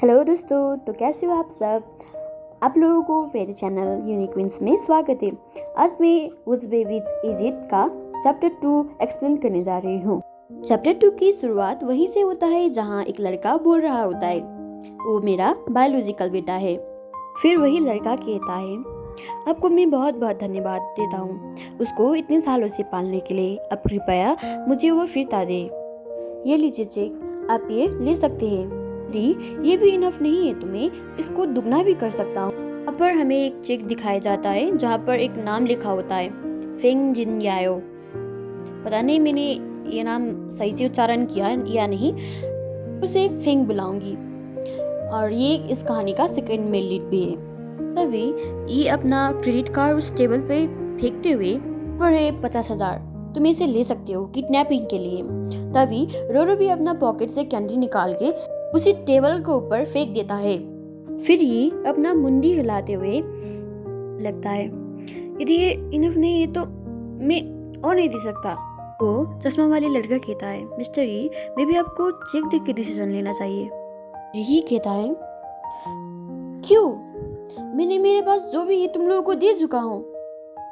Hello दोस्तों, तो कैसे हो आप सब। आप लोगों को मेरे चैनल यूनिक्विंस में स्वागत है। आज मैं उज़्बे विद इजिप्ट का चैप्टर 2 एक्सप्लेन करने जा रही हूँ। चैप्टर 2 की शुरुआत वहीं से होता है जहाँ एक लड़का बोल रहा होता है, वो मेरा बायोलॉजिकल बेटा है। फिर वही लड़का कहता है, आपको मैं बहुत बहुत धन्यवाद देता हूँ उसको इतने सालों से पालने के लिए। अब कृपया मुझे वो फिरता दे। ये लीजिए चेक, आप ये ले सकते हैं। ये भी इनफ नहीं है, तुम्हें इसको दुगना भी कर सकता हूँ। यहाँ पर हमें एक चेक दिखाया जाता है जहाँ पर एक नाम लिखा होता है, फेंग जिन याओ। पता नहीं मैंने ये नाम सही से उच्चारण किया या नहीं, उसे फेंग बुलाऊंगी। और ये इस कहानी का सेकंड मेन लीड भी है। तभी ये अपना क्रेडिट कार्ड उस टेबल पे फेंकते हुए, पर है 50,000, तुम इसे ले सकते हो किडनैपिंग के लिए। तभी रोरो भी अपना पॉकेट से कैंडी निकाल के उसी टेबल के ऊपर फेंक देता है। फिर ये अपना मुंडी हिलाते हुए लगता है, यदि ये इनफ नहीं है तो मैं और नहीं दे सकता। वो चश्मा वाले लड़का कहता है, मिस्टर ई, मैं भी आपको चेक देख के डिसीजन लेना चाहिए। ये कहता है, क्यों? मैंने मेरे पास जो भी है तुम लोगों को दे चुका हूँ,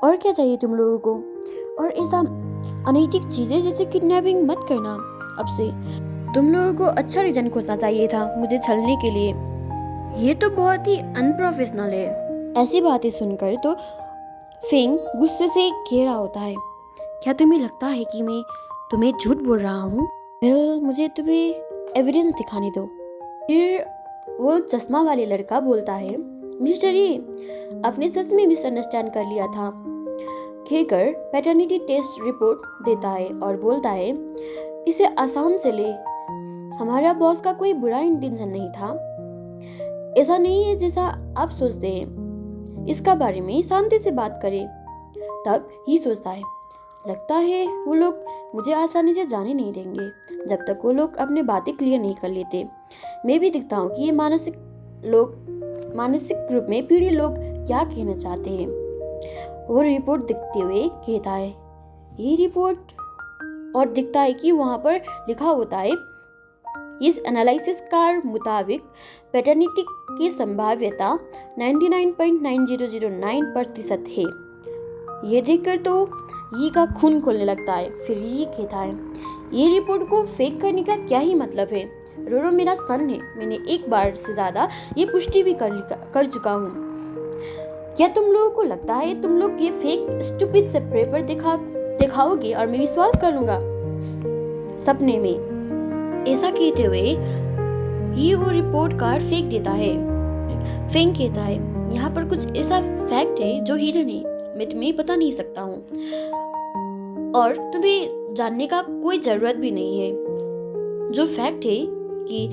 और क्या चाहिए तुम लोगों को? और ऐसा अनैतिक चीजें जैसे किडनैपिंग मत करना। अब से तुम लोगों को अच्छा रीजन खोजना चाहिए था मुझे छलने के लिए। ये तो बहुत ही अनप्रोफेशनल है। ऐसी बातें सुनकर तो फेंग गुस्से से घेरा होता है। क्या तुम्हें लगता है कि मैं तुम्हें झूठ बोल रहा हूँ? मुझे तुम्हें एविडेंस दिखाने दो। फिर वो चश्मा वाले लड़का बोलता है, मिस्टर ई, आपने सच में मिसअंडरस्टैंड कर लिया था। कहकर पैटर्निटी टेस्ट रिपोर्ट देता है और बोलता है, इसे आसान से ले, हमारा बॉस का कोई बुरा इंटेंशन नहीं था। ऐसा नहीं है जैसा आप सोचते हैं। इसका बारे में शांति से बात करें। तब ही सोचता है, लगता है वो लोग मुझे आसानी से जाने नहीं देंगे जब तक वो लोग अपने बातें क्लियर नहीं कर लेते। मैं भी दिखता हूँ कि ये मानसिक रूप में पीड़ित लोग क्या कहना चाहते हैं। वो रिपोर्ट दिखते हुए कहता है, ये रिपोर्ट, और दिखता है कि वहां पर लिखा होता है, इस एनालिसिस का मुताबिक पैटर्निटी की संभाव्यता 99.9009% है। ये देखकर तो ये का खून खोलने लगता है। फिर ये कहता है, ये रिपोर्ट को फेक करने का क्या ही मतलब है? रोरो मेरा सन है, मैंने एक बार से ज्यादा ये पुष्टि भी कर चुका हूँ। क्या तुम लोगों को लगता है तुम लोग ये फेक स्टूपिड से पेपर दिखाओगे और मैं विश्वास कर लूंगा? सपने में। ऐसा कहते हुए ये वो रिपोर्ट कार्ड फेंक देता है। फेंक कहता है, यहाँ पर कुछ ऐसा फैक्ट है जो हिडन है, मैं तुम्हें बता नहीं सकता हूँ और तुम्हें जानने का कोई जरूरत भी नहीं है। जो फैक्ट है कि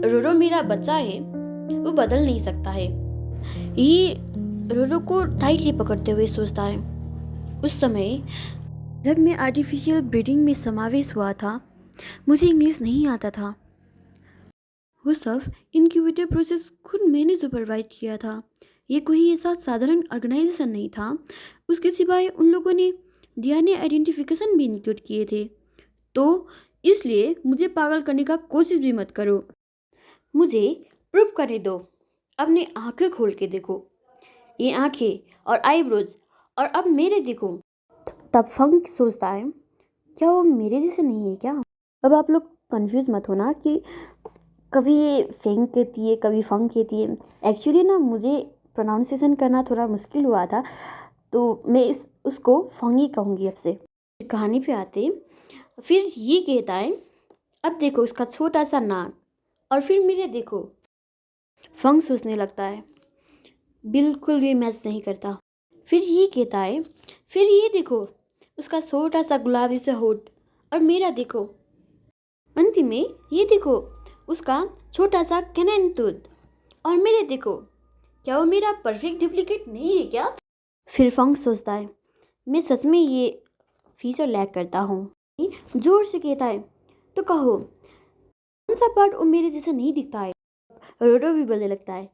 रोरो मेरा बच्चा है, वो बदल नहीं सकता है। ये रोरो को टाइटली पकड़ते हुए सोचता है, उस समय जब मैं आर्टिफिशियल ब्रीडिंग में समावेश हुआ था, मुझे इंग्लिश नहीं आता था। वो सब इनक्यूबेटर प्रोसेस खुद मैंने सुपरवाइज किया था। ये कोई ऐसा साधारण ऑर्गेनाइजेशन नहीं था। उसके सिवाय उन लोगों ने डीएनए आइडेंटिफिकेशन भी इंक्लूड किए थे। तो इसलिए मुझे पागल करने का कोशिश भी मत करो। मुझे प्रूव करने दो। अपने आंखें खोल के देखो, ये आंखें और आईब्रोज, और अब मेरे देखो। तब फंक सोचता है, क्या वो मेरे जैसे नहीं है क्या? अब आप लोग कंफ्यूज मत होना कि कभी ये फेंग कहती है, कभी फंक कहती है। एक्चुअली ना मुझे प्रोनाउंसिएशन करना थोड़ा मुश्किल हुआ था, तो मैं उसको फंगी कहूँगी अब से। कहानी पे आते, फिर ये कहता है, अब देखो उसका छोटा सा नाक, और फिर मेरे देखो। फंग सोचने लगता है, बिल्कुल भी मैच नहीं करता। फिर ये कहता है, फिर ये देखो उसका छोटा सा गुलाबी सा होठ, और मेरा देखो। अंतिम में ये देखो उसका छोटा सा कैनन टूथ, और मेरे देखो। क्या वो मेरा परफेक्ट डुप्लीकेट नहीं है क्या? फिर फंग सोचता है, मैं सच में ये फीचर लैक करता हूँ। जोर से कहता है, तो कहो कौन सा पार्ट वो मेरे जैसा नहीं दिखता है? रोडो भी बोलने लगता है,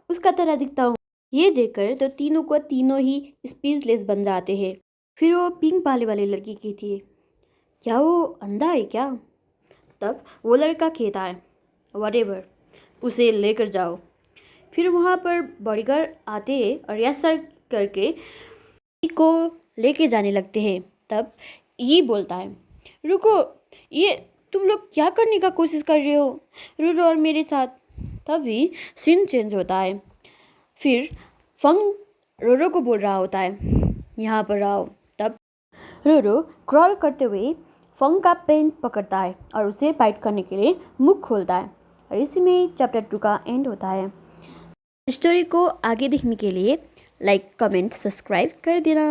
उसका तरह दिखता हूँ। ये देखकर तो तीनों को तीनों ही स्पीचलेस बन जाते हैं। फिर वो पिंक पाले वाली लड़की कहती है, क्या वो अंधा है क्या? तब वो लड़का कहता है, व्हाटएवर, उसे लेकर जाओ। फिर वहाँ पर बॉडीगार्ड आते हैं और यस सर करके को लेके जाने लगते हैं। तब ये बोलता है, रुको, ये तुम लोग क्या करने का कोशिश कर रहे हो रोरो और मेरे साथ। तभी सीन चेंज होता है। फिर फंग रोरो को बोल रहा होता है, यहाँ पर आओ। तब रोरो क्रॉल करते हुए फंग का पेन पकड़ता है और उसे बाइट करने के लिए मुख खोलता है। और इसी में चैप्टर 2 का एंड होता है। स्टोरी को आगे देखने के लिए लाइक, कमेंट, सब्सक्राइब कर देना।